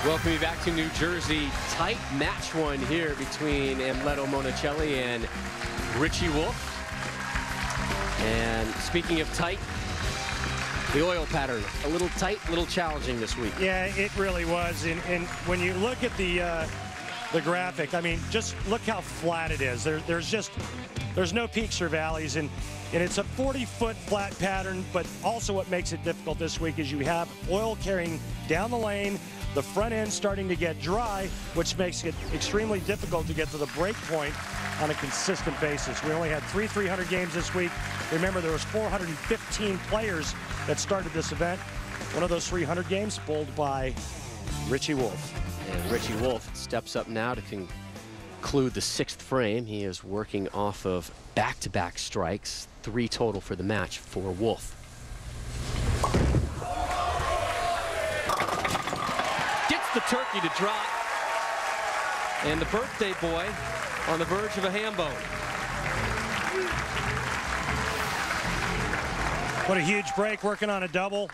Welcome you back to New Jersey. Tight match one here between Amleto Monacelli and Richard-Wolfe. And speaking of tight, the oil pattern, a little tight, a little challenging this week. Yeah, it really was. And when you look at the graphic, I mean, just look how flat it is. There's no peaks or valleys, and it's a 40-foot flat pattern, but also what makes it difficult this week is you have oil carrying down the lane, the front end starting to get dry, which makes it extremely difficult to get to the break point on a consistent basis. We only had 300 games this week. Remember, there was 415 players that started this event. One of those 300 games bowled by Richard-Wolfe. And Richard-Wolfe steps up now to conclude the 6th frame. He is working off of back-to-back strikes, 3 total for the match for Wolfe. Gets the turkey to drop. And the birthday boy on the verge of a ham bone. What a huge break, working on a double.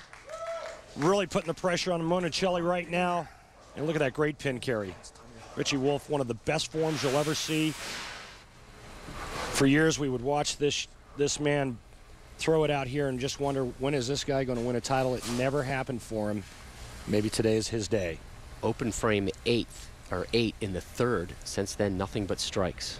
Really putting the pressure on Monacelli right now. And look at that great pin carry. Richard-Wolfe, one of the best forms you'll ever see. For years, we would watch this man throw it out here and just wonder, when is this guy going to win a title? It never happened for him. Maybe today is his day. Open frame 8 in the 3rd. Since then, nothing but strikes.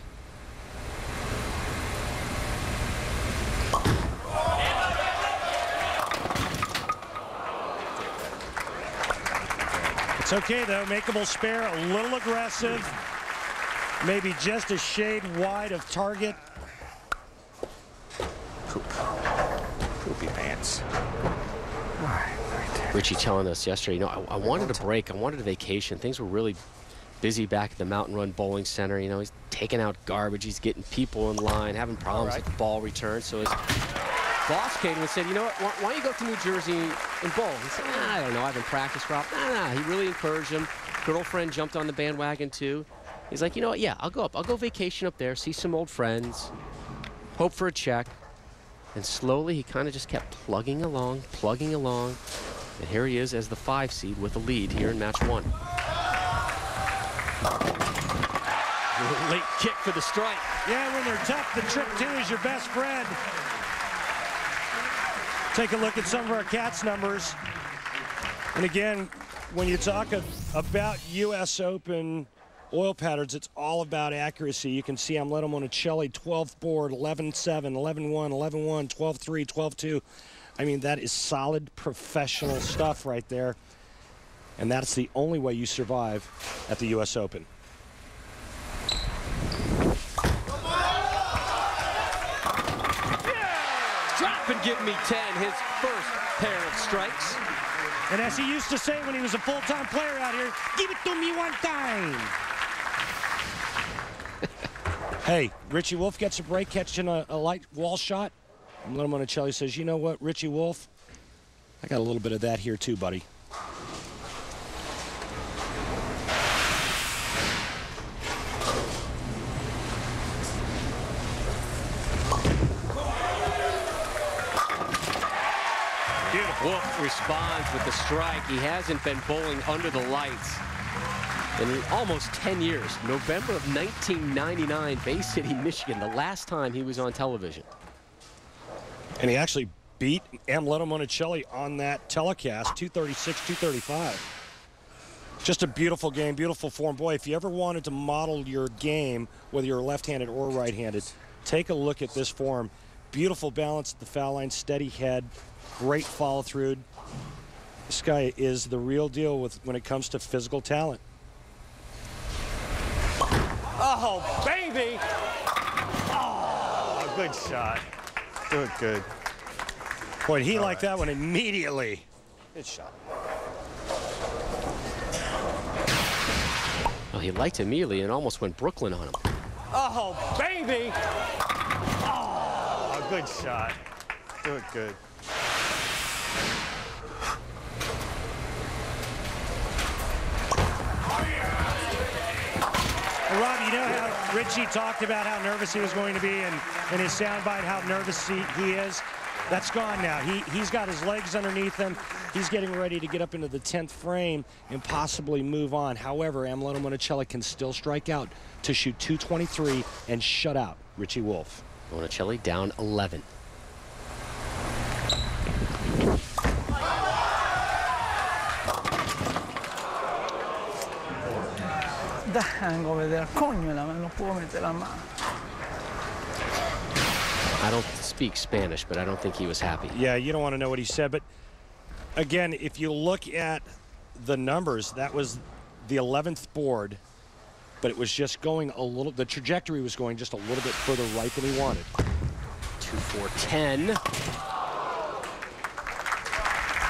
It's okay, though. Makeable spare, a little aggressive. Maybe just a shade wide of target. Poopy pants. Richie telling us yesterday, you know, I wanted a break. I wanted a vacation. Things were really busy back at the Mountain Run Bowling Center. You know, he's taking out garbage. He's getting people in line, having problems with the ball return. So his boss came and said, you know what, why don't you go to New Jersey and bowl? He said, I don't know, I haven't practiced, Rob. Nah. He really encouraged him. Girlfriend jumped on the bandwagon too. He's like, you know what, yeah, I'll go up. I'll go vacation up there, see some old friends, hope for a check. And slowly he kind of just kept plugging along. And here he is as the 5 seed with a lead here in match 1. Late kick for the strike. Yeah, when they're tough, the trick 2 is your best friend. Take a look at some of our Cats numbers. And again, when you talk about U.S. Open oil patterns, it's all about accuracy. You can see Amleto Monacelli, 12th board, 11-7, 11-1, 11-1, 12-3, 12-2. I mean, that is solid professional stuff right there. And that's the only way you survive at the U.S. Open. Drop and give me 10, his first pair of strikes. And as he used to say when he was a full-time player out here, give it to me one time. Hey, Richard-Wolfe gets a break, catching a light wall shot. Amleto Monacelli says, you know what, Richard-Wolfe, I got a little bit of that here too, buddy. Wolfe responds with the strike. He hasn't been bowling under the lights in almost 10 years. November of 1999, Bay City, Michigan, the last time he was on television. And he actually beat Amleto Monacelli on that telecast, 236, 235. Just a beautiful game, beautiful form. Boy, if you ever wanted to model your game, whether you're left-handed or right-handed, take a look at this form. Beautiful balance at the foul line, steady head, great follow-through. This guy is the real deal when it comes to physical talent. Oh, baby! Oh, good shot. Do it good. Boy, he liked that one immediately. Good shot. Well, he liked it immediately and almost went Brooklyn on him. Oh, baby! Oh, good shot. Do it good. Rob, you know how Richie talked about how nervous he was going to be and his soundbite, how nervous he is? That's gone now. He's got his legs underneath him. He's getting ready to get up into the 10th frame and possibly move on. However, Amleto Monacelli can still strike out to shoot 223 and shut out Richard-Wolfe. Monacelli down 11. Vengo a vedere, cognala, ma non può mettere la mano. I don't speak Spanish, but I don't think he was happy. Yeah, you don't want to know what he said, but again, if you look at the numbers, that was the 11th board, but it was just going a little, the trajectory was going just a little bit further right than he wanted. 2-4-10.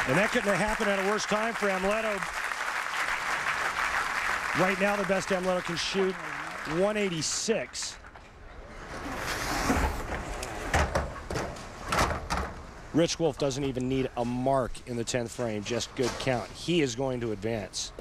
And that couldn't have happened at a worse time for Amleto. Right now, the best Amleto can shoot 186. Richard-Wolfe doesn't even need a mark in the 10th frame, just good count. He is going to advance.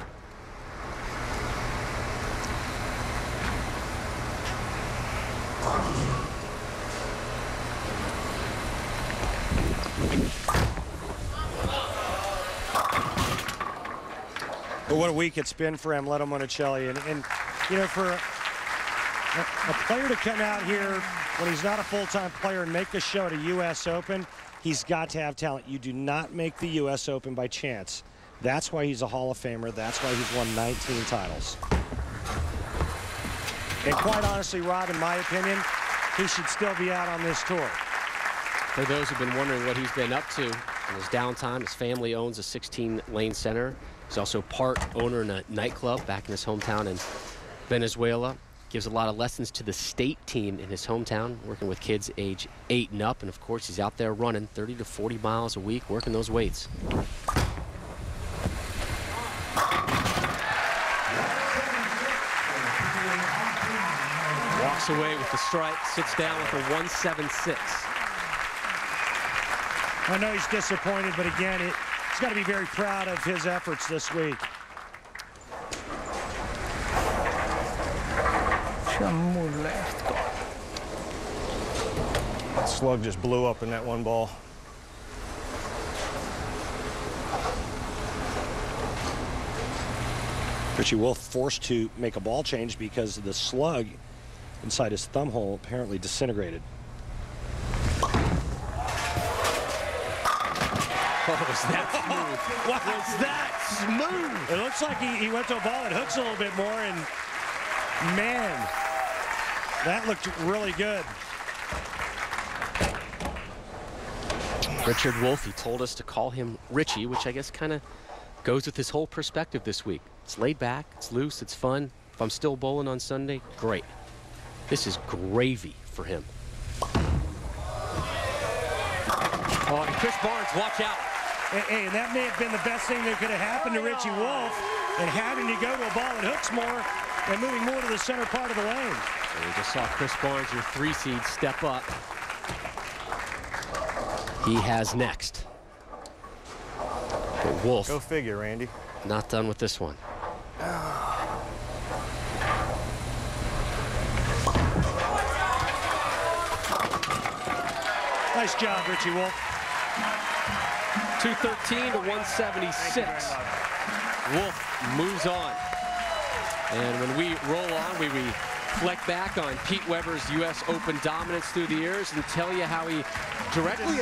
But what a week it's been for Amleto Monacelli. And you know, for a player to come out here when he's not a full-time player and make the show at a U.S. Open, he's got to have talent. You do not make the U.S. Open by chance. That's why he's a Hall of Famer. That's why he's won 19 titles. And quite honestly, Rob, in my opinion, he should still be out on this tour. For those who've been wondering what he's been up to in his downtime, his family owns a 16-lane center. He's also part owner in a nightclub back in his hometown in Venezuela. Gives a lot of lessons to the state team in his hometown, working with kids age 8 and up. And of course, he's out there running 30 to 40 miles a week, working those weights. Walks away with the strike, sits down with a 176. I know he's disappointed, but again, he's got to be very proud of his efforts this week. That slug just blew up in that one ball. Richard-Wolfe forced to make a ball change because the slug inside his thumb hole apparently disintegrated. Oh, was that smooth? What was that smooth? It looks like he went to a ball that hooks a little bit more, and man, that looked really good. Richard-Wolfe, he told us to call him Richie, which I guess kind of goes with his whole perspective this week. It's laid back, it's loose, it's fun. If I'm still bowling on Sunday, great. This is gravy for him. Oh, and Chris Barnes, watch out. Hey, and that may have been the best thing that could have happened to Richard-Wolfe, and having to go to a ball that hooks more and moving more to the center part of the lane. And we just saw Chris Barnes, your 3-seed, step up. He has next. But Wolfe, Go figure, Randy. not done with this one. Nice job, Richard-Wolfe. 213 to 176. Wolfe moves on. And when we roll on, we reflect back on Pete Weber's U.S. Open dominance through the years and tell you how he directly